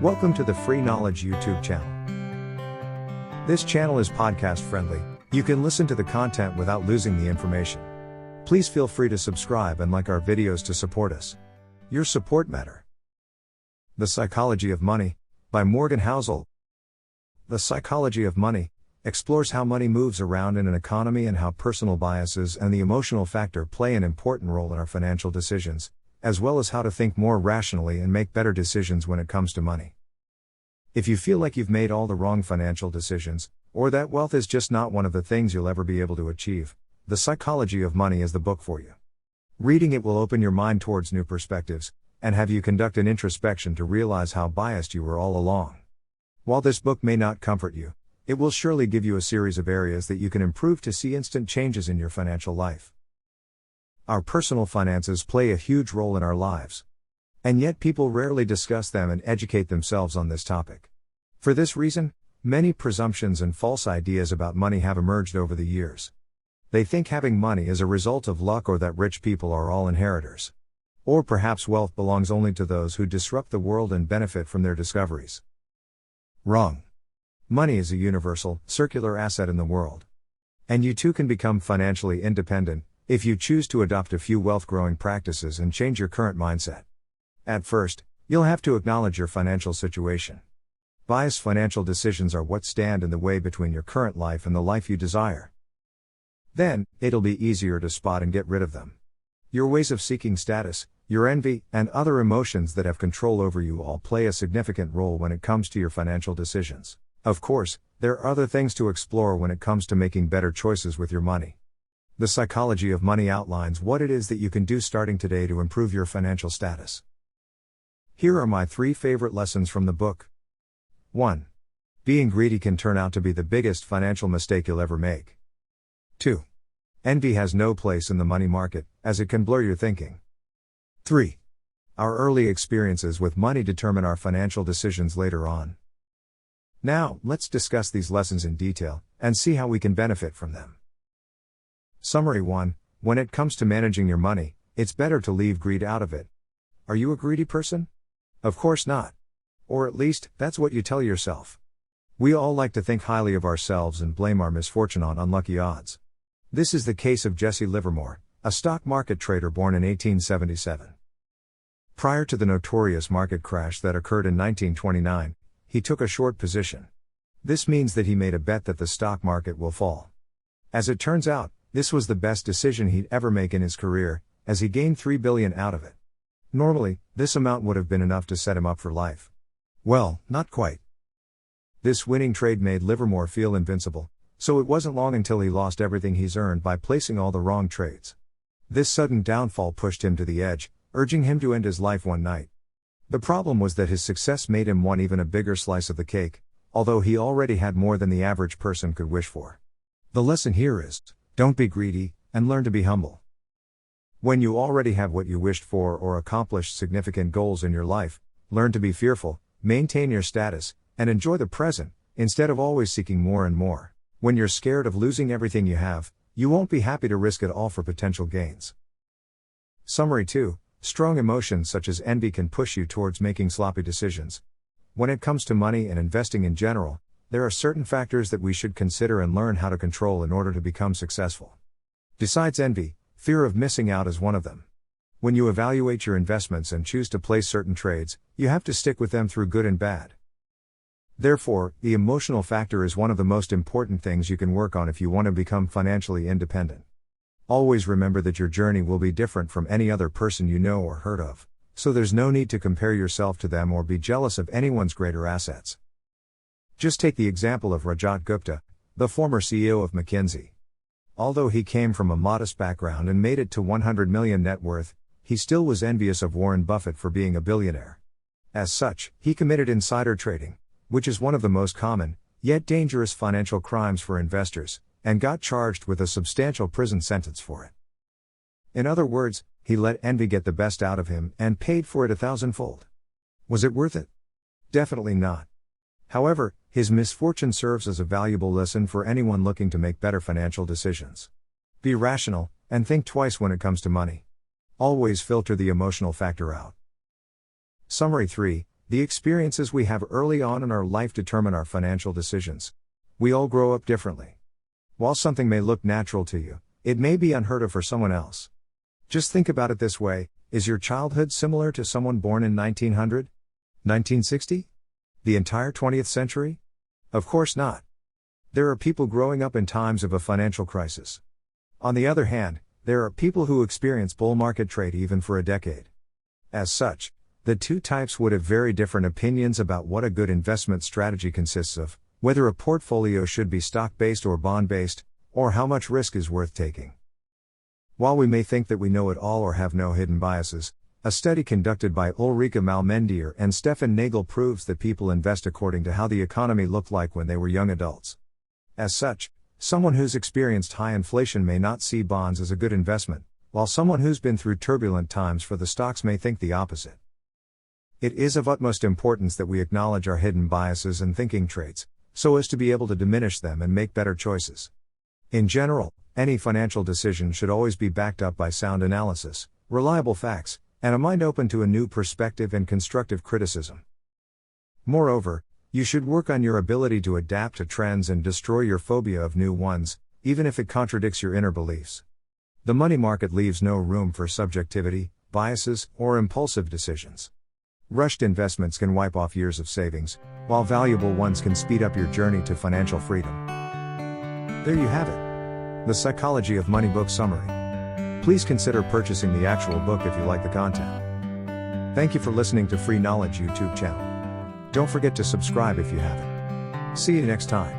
Welcome to the Free Knowledge YouTube channel. This channel is podcast friendly. You can listen to the content without losing the information. Please feel free to subscribe and like our videos to support us. Your support matter. The Psychology of Money, by Morgan Housel. The Psychology of Money explores how money moves around in an economy and how personal biases and the emotional factor play an important role in our financial decisions, as well as how to think more rationally and make better decisions when it comes to money. If you feel like you've made all the wrong financial decisions, or that wealth is just not one of the things you'll ever be able to achieve, The Psychology of Money is the book for you. Reading it will open your mind towards new perspectives, and have you conduct an introspection to realize how biased you were all along. While this book may not comfort you, it will surely give you a series of areas that you can improve to see instant changes in your financial life. Our personal finances play a huge role in our lives. And yet people rarely discuss them and educate themselves on this topic. For this reason, many presumptions and false ideas about money have emerged over the years. They think having money is a result of luck or that rich people are all inheritors. Or perhaps wealth belongs only to those who disrupt the world and benefit from their discoveries. Wrong. Money is a universal, circular asset in the world. And you too can become financially independent, if you choose to adopt a few wealth-growing practices and change your current mindset. At first, you'll have to acknowledge your financial situation. Biased financial decisions are what stand in the way between your current life and the life you desire. Then, it'll be easier to spot and get rid of them. Your ways of seeking status, your envy, and other emotions that have control over you all play a significant role when it comes to your financial decisions. Of course, there are other things to explore when it comes to making better choices with your money. The Psychology of Money outlines what it is that you can do starting today to improve your financial status. Here are my 3 favorite lessons from the book. 1. Being greedy can turn out to be the biggest financial mistake you'll ever make. 2. Envy has no place in the money market, as it can blur your thinking. 3. Our early experiences with money determine our financial decisions later on. Now, let's discuss these lessons in detail, and see how we can benefit from them. Summary 1. When it comes to managing your money, it's better to leave greed out of it. Are you a greedy person? Of course not. Or at least, that's what you tell yourself. We all like to think highly of ourselves and blame our misfortune on unlucky odds. This is the case of Jesse Livermore, a stock market trader born in 1877. Prior to the notorious market crash that occurred in 1929, he took a short position. This means that he made a bet that the stock market will fall. As it turns out, this was the best decision he'd ever make in his career, as he gained $3 billion out of it. Normally, this amount would have been enough to set him up for life. Well, not quite. This winning trade made Livermore feel invincible, so it wasn't long until he lost everything he's earned by placing all the wrong trades. This sudden downfall pushed him to the edge, urging him to end his life one night. The problem was that his success made him want even a bigger slice of the cake, although he already had more than the average person could wish for. The lesson here is, don't be greedy, and learn to be humble. When you already have what you wished for or accomplished significant goals in your life, learn to be fearful, maintain your status, and enjoy the present, instead of always seeking more and more. When you're scared of losing everything you have, you won't be happy to risk it all for potential gains. Summary 2. Strong emotions such as envy can push you towards making sloppy decisions. When it comes to money and investing in general, there are certain factors that we should consider and learn how to control in order to become successful. Besides envy, fear of missing out is one of them. When you evaluate your investments and choose to place certain trades, you have to stick with them through good and bad. Therefore, the emotional factor is one of the most important things you can work on if you want to become financially independent. Always remember that your journey will be different from any other person you know or heard of, so there's no need to compare yourself to them or be jealous of anyone's greater assets. Just take the example of Rajat Gupta, the former CEO of McKinsey. Although he came from a modest background and made it to 100 million net worth, he still was envious of Warren Buffett for being a billionaire. As such, he committed insider trading, which is one of the most common, yet dangerous financial crimes for investors, and got charged with a substantial prison sentence for it. In other words, he let envy get the best out of him and paid for it 1,000-fold. Was it worth it? Definitely not. However, his misfortune serves as a valuable lesson for anyone looking to make better financial decisions. Be rational, and think twice when it comes to money. Always filter the emotional factor out. Summary 3. The experiences we have early on in our life determine our financial decisions. We all grow up differently. While something may look natural to you, it may be unheard of for someone else. Just think about it this way: is your childhood similar to someone born in 1900? 1960? The entire 20th century? Of course not. There are people growing up in times of a financial crisis. On the other hand, there are people who experience bull market trade even for a decade. As such, the two types would have very different opinions about what a good investment strategy consists of, whether a portfolio should be stock-based or bond-based, or how much risk is worth taking. While we may think that we know it all or have no hidden biases, a study conducted by Ulrike Malmendier and Stefan Nagel proves that people invest according to how the economy looked like when they were young adults. As such, someone who's experienced high inflation may not see bonds as a good investment, while someone who's been through turbulent times for the stocks may think the opposite. It is of utmost importance that we acknowledge our hidden biases and thinking traits, so as to be able to diminish them and make better choices. In general, any financial decision should always be backed up by sound analysis, reliable facts, and a mind open to a new perspective and constructive criticism. Moreover, you should work on your ability to adapt to trends and destroy your phobia of new ones, even if it contradicts your inner beliefs. The money market leaves no room for subjectivity, biases, or impulsive decisions. Rushed investments can wipe off years of savings, while valuable ones can speed up your journey to financial freedom. There you have it. The Psychology of Money book summary. Please consider purchasing the actual book if you like the content. Thank you for listening to Free Knowledge YouTube channel. Don't forget to subscribe if you haven't. See you next time.